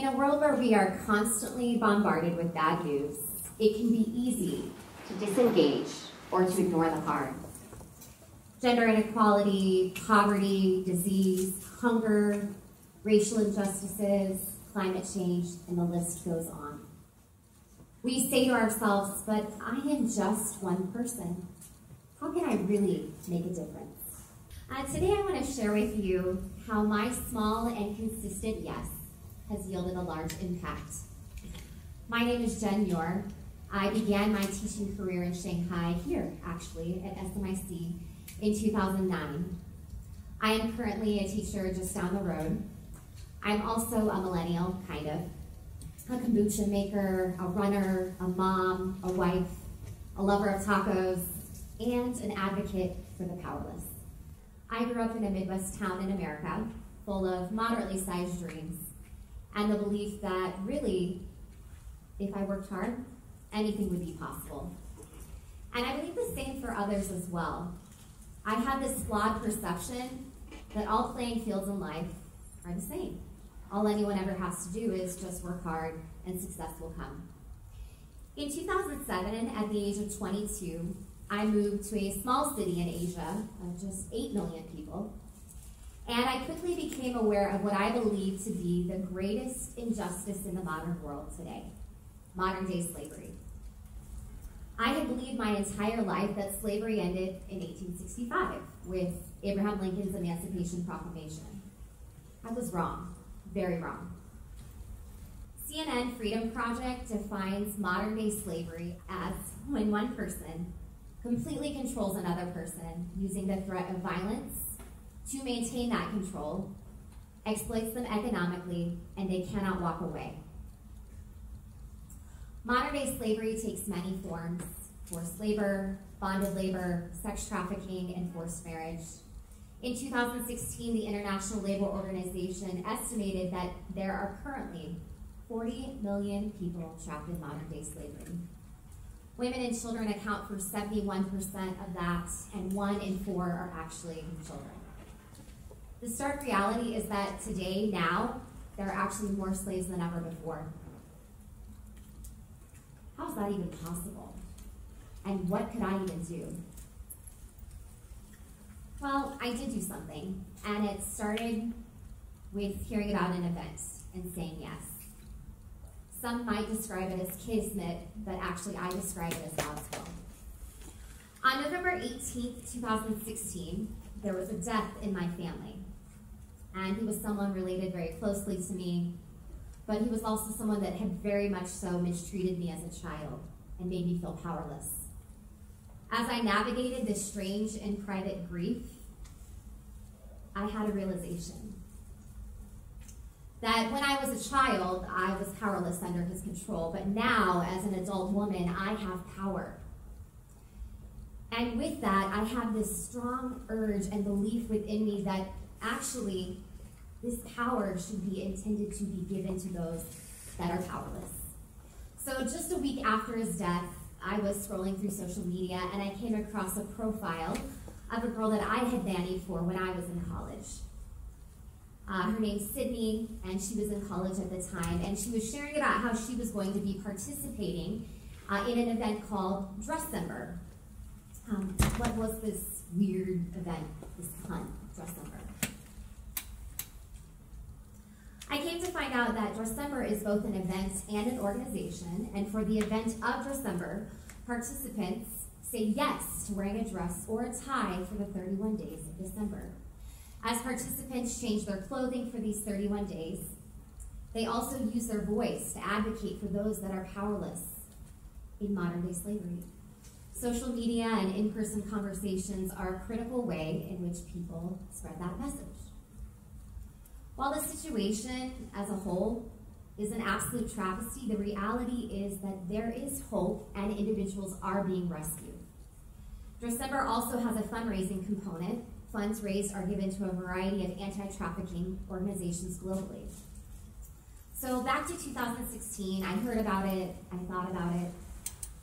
In a world where we are constantly bombarded with bad news, it can be easy to disengage or to ignore the hard. Gender inequality, poverty, disease, hunger, racial injustices, climate change, and the list goes on. We say to ourselves, but I am just one person. How can I really make a difference? Today I want to share with you how my small and consistent yes has yielded a large impact. My name is Muir. I began my teaching career in Shanghai, here actually, at SMIC in 2009. I am currently a teacher just down the road. I'm also a millennial, kind of. A kombucha maker, a runner, a mom, a wife, a lover of tacos, and an advocate for the powerless. I grew up in a Midwest town in America, full of moderately sized dreams, and the belief that really, if I worked hard, anything would be possible. And I believe the same for others as well. I had this flawed perception that all playing fields in life are the same. All anyone ever has to do is just work hard and success will come. In 2007, at the age of 22, I moved to a small city in Asia of just 8 million people, and I quickly became aware of what I believe to be the greatest injustice in the modern world today, modern-day slavery. I had believed my entire life that slavery ended in 1865 with Abraham Lincoln's Emancipation Proclamation. I was wrong, very wrong. CNN Freedom Project defines modern-day slavery as when one person completely controls another person using the threat of violence to maintain that control, exploits them economically, and they cannot walk away. Modern-day slavery takes many forms: forced labor, bonded labor, sex trafficking, and forced marriage. In 2016, the International Labor Organization estimated that there are currently 40 million people trapped in modern-day slavery. Women and children account for 71% of that, and 1 in 4 are actually children. The stark reality is that today, now, there are actually more slaves than ever before. How is that even possible? And what could I even do? Well, I did do something, and it started with hearing about an event and saying yes. Some might describe it as kismet, but actually I describe it as God's will. On November 18th, 2016, there was a death in my family. And he was someone related very closely to me, but he was also someone that had very much so mistreated me as a child and made me feel powerless. As I navigated this strange and private grief, I had a realization that when I was a child, I was powerless under his control, but now, as an adult woman, I have power. And with that, I have this strong urge and belief within me that actually this power should be intended to be given to those that are powerless. So just a week after his death, I was scrolling through social media and I came across a profile of a girl that I had nannied for when I was in college. Her name's Sydney, and she was in college at the time, and she was sharing about how she was going to be participating in an event called Dressember. What was this weird event, this pun, Dressember? I came to find out that Dressember is both an event and an organization, and for the event of Dressember, participants say yes to wearing a dress or a tie for the 31 days of December. As participants change their clothing for these 31 days, they also use their voice to advocate for those that are powerless in modern-day slavery. Social media and in-person conversations are a critical way in which people spread that message. While the situation as a whole is an absolute travesty, the reality is that there is hope and individuals are being rescued. Dressember also has a fundraising component. Funds raised are given to a variety of anti-trafficking organizations globally. So back to 2016, I heard about it, I thought about it.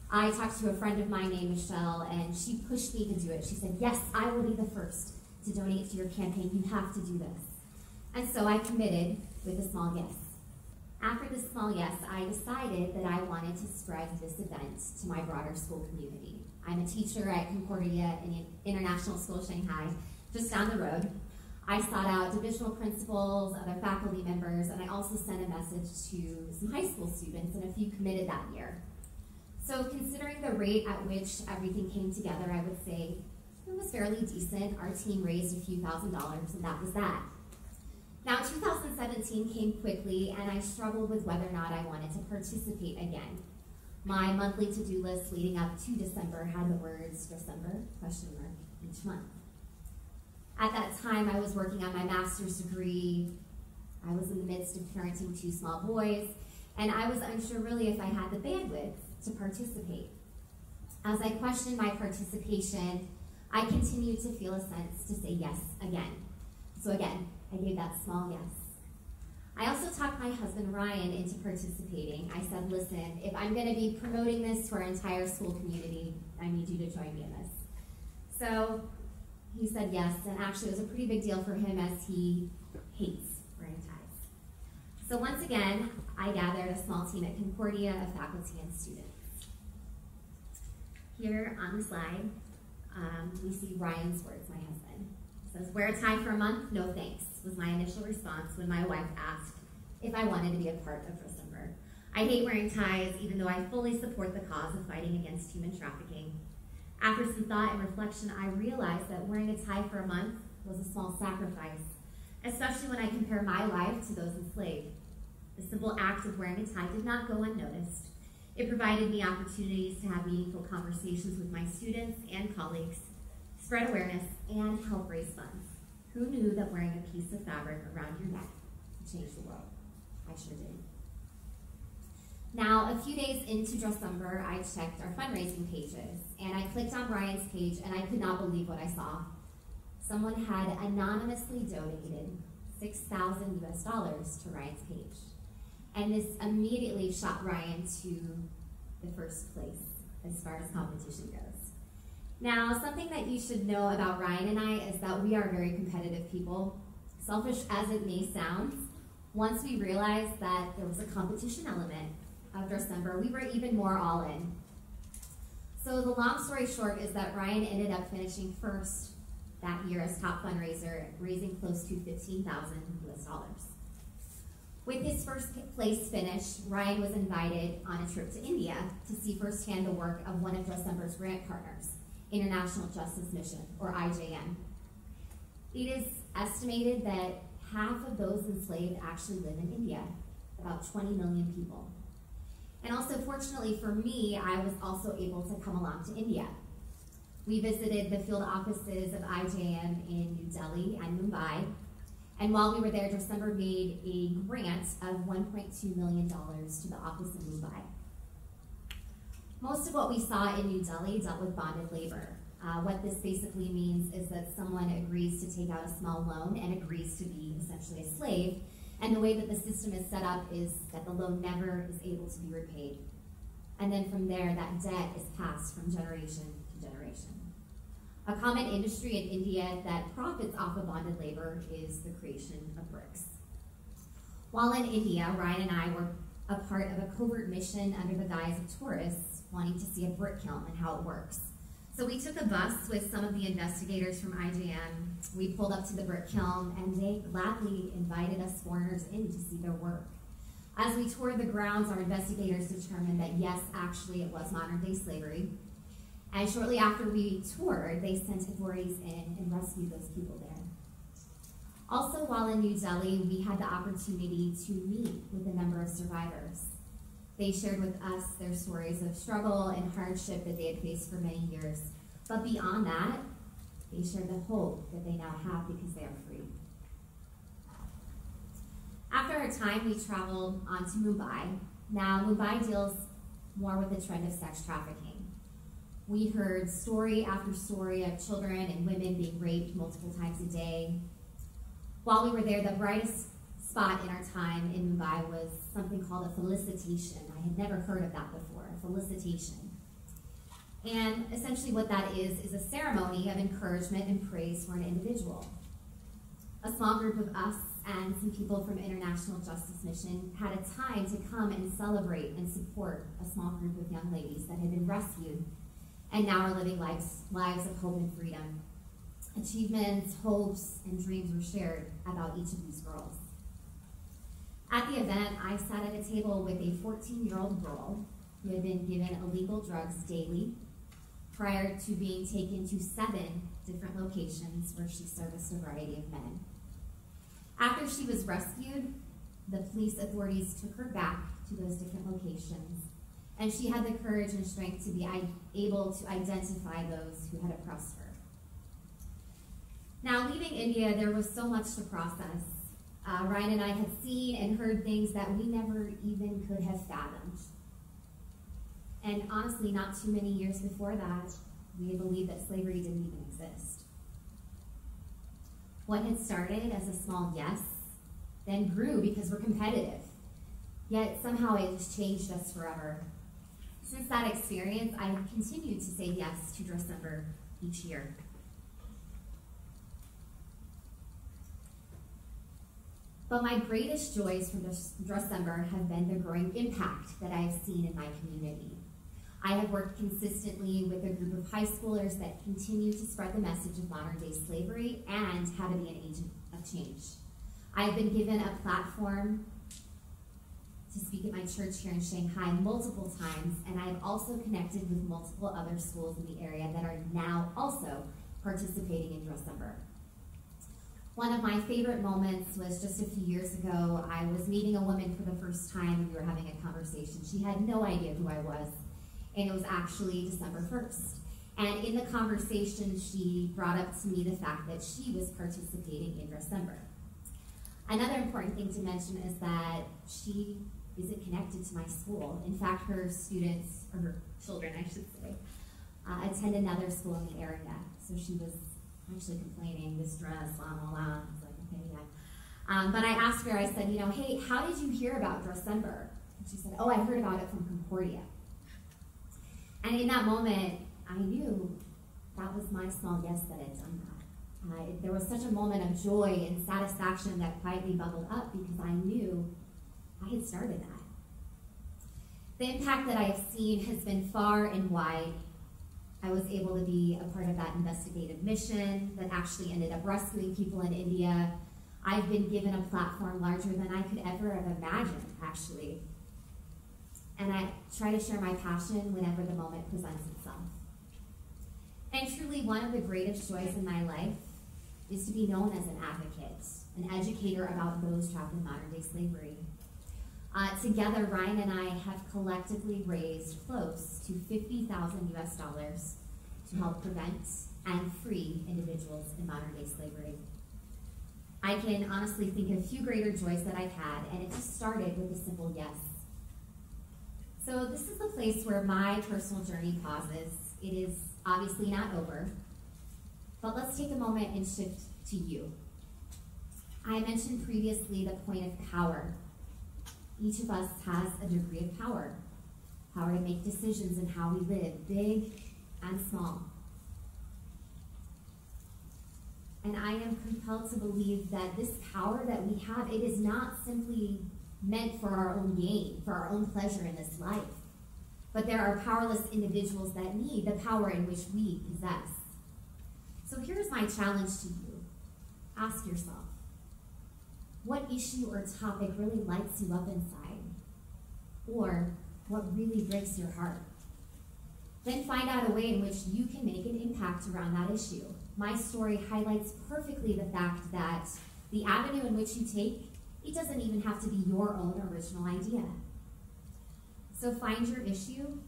I talked to a friend of mine named Michelle, and she pushed me to do it. She said, yes, I will be the first to donate to your campaign. You have to do this. And so I committed with a small yes. After this small yes, I decided that I wanted to spread this event to my broader school community. I'm a teacher at Concordia International School, Shanghai, just down the road. I sought out divisional principals, other faculty members, and I also sent a message to some high school students, and a few committed that year. So considering the rate at which everything came together, I would say it was fairly decent. Our team raised a few $1,000s, and that was that. Now, 2017 came quickly, and I struggled with whether or not I wanted to participate again. My monthly to-do list leading up to December had the words December, ? Each month. At that time, I was working on my master's degree. I was in the midst of parenting 2 small boys, and I was unsure really if I had the bandwidth to participate. As I questioned my participation, I continued to feel a sense to say yes again. So again, I gave that small yes. I also talked my husband Ryan into participating. I said, listen, if I'm going to be promoting this to our entire school community, I need you to join me in this. So he said yes, and actually it was a pretty big deal for him as he hates wearing ties. So once again, I gathered a small team at Concordia of faculty and students. Here on the slide, we see Ryan's words, my husband. It says, wear a tie for a month? No thanks, was my initial response when my wife asked if I wanted to be a part of December. I hate wearing ties, even though I fully support the cause of fighting against human trafficking. After some thought and reflection, I realized that wearing a tie for a month was a small sacrifice, especially when I compare my life to those enslaved. The simple act of wearing a tie did not go unnoticed. It provided me opportunities to have meaningful conversations with my students and colleagues, spread awareness, and help raise funds. Who knew that wearing a piece of fabric around your neck could change the world? I sure did. Now, a few days into December, I checked our fundraising pages, and I clicked on Ryan's page, and I could not believe what I saw. Someone had anonymously donated $6,000 to Ryan's page. And this immediately shot Ryan to the first place as far as competition goes. Now, something that you should know about Ryan and I is that we are very competitive people. Selfish as it may sound, once we realized that there was a competition element of December, we were even more all in. So the long story short is that Ryan ended up finishing first that year as top fundraiser, raising close to $15,000 US. With his first place finish, Ryan was invited on a trip to India to see firsthand the work of one of December's grant partners, International Justice Mission, or IJM. It is estimated that half of those enslaved actually live in India, about 20 million people. And also, fortunately for me, I was also able to come along to India. We visited the field offices of IJM in New Delhi and Mumbai, and while we were there, December made a grant of $1.2 million to the office in Mumbai. Most of what we saw in New Delhi dealt with bonded labor. What this basically means is that someone agrees to take out a small loan and agrees to be essentially a slave, and the way that the system is set up is that the loan never is able to be repaid. And then from there, that debt is passed from generation to generation. A common industry in India that profits off of bonded labor is the creation of bricks. While in India, Ryan and I were a part of a covert mission under the guise of tourists wanting to see a brick kiln and how it works. So we took a bus with some of the investigators from IJM. We pulled up to the brick kiln, and they gladly invited us foreigners in to see their work. As we toured the grounds, our investigators determined that yes, actually it was modern-day slavery. And shortly after we toured, they sent authorities in and rescued those people there. Also, while in New Delhi, we had the opportunity to meet with a number of survivors. They shared with us their stories of struggle and hardship that they had faced for many years. But beyond that, they shared the hope that they now have because they are free. After our time, we traveled on to Mumbai. Now, Mumbai deals more with the trend of sex trafficking. We heard story after story of children and women being raped multiple times a day. While we were there, the brightest spot in our time in Mumbai was something called a felicitation. I had never heard of that before, a felicitation. And essentially what that is a ceremony of encouragement and praise for an individual. a small group of us and some people from International Justice Mission had a time to come and celebrate and support a small group of young ladies that had been rescued and now are living lives of hope and freedom. Achievements, hopes, and dreams were shared about each of these girls. At the event, I sat at a table with a 14-year-old girl who had been given illegal drugs daily prior to being taken to 7 different locations where she serviced a variety of men. After she was rescued, the police authorities took her back to those different locations, and she had the courage and strength to be able to identify those who had oppressed her. Now, leaving India, there was so much to process. Ryan and I had seen and heard things that we never even could have fathomed. And honestly, not too many years before that, we had believed that slavery didn't even exist. What had started as a small yes then grew because we're competitive. Yet somehow it has changed us forever. Since that experience, I have continued to say yes to December each year. But my greatest joys from December have been the growing impact that I have seen in my community. I have worked consistently with a group of high schoolers that continue to spread the message of modern-day slavery and how to be an agent of change. I have been given a platform to speak at my church here in Shanghai multiple times, and I have also connected with multiple other schools in the area that are now also participating in December. One of my favorite moments was just a few years ago. I was meeting a woman for the first time and we were having a conversation. She had no idea who I was, and it was actually December 1st. And in the conversation, she brought up to me the fact that she was participating in December. Another important thing to mention is that she isn't connected to my school. In fact, her students, or her children, I should say, attend another school in the area. So she was actually complaining, this dress, la, la, la. I was like, okay, yeah. But I asked her, I said, you know, hey, how did you hear about December? And she said, oh, I heard about it from Concordia. And in that moment, I knew that was my small yes that had done that. There was such a moment of joy and satisfaction that quietly bubbled up because I knew I had started that. The impact that I have seen has been far and wide. I was able to be a part of that investigative mission that actually ended up rescuing people in India. I've been given a platform larger than I could ever have imagined, actually. And I try to share my passion whenever the moment presents itself. And truly, one of the greatest joys in my life is to be known as an advocate, an educator about those trapped in modern-day slavery. Together, Ryan and I have collectively raised close to $50,000 US to help prevent and free individuals in modern-day slavery. I can honestly think of few greater joys that I've had, and it just started with a simple yes. So this is the place where my personal journey pauses. It is obviously not over, but let's take a moment and shift to you. I mentioned previously the point of power. Each of us has a degree of power. Power to make decisions in how we live, big and small. And I am compelled to believe that this power that we have, it is not simply meant for our own gain, for our own pleasure in this life. But there are powerless individuals that need the power in which we possess. So here's my challenge to you. Ask yourself, what issue or topic really lights you up inside? Or what really breaks your heart? Then find out a way in which you can make an impact around that issue. My story highlights perfectly the fact that the avenue in which you take, it doesn't even have to be your own original idea. So find your issue,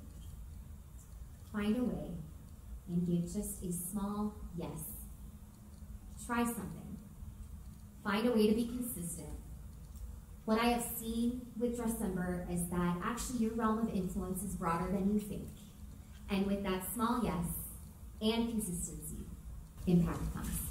find a way, and give just a small yes. Try something. Find a way to be consistent. What I have seen with December is that actually your realm of influence is broader than you think. And with that small yes and consistency, impact comes.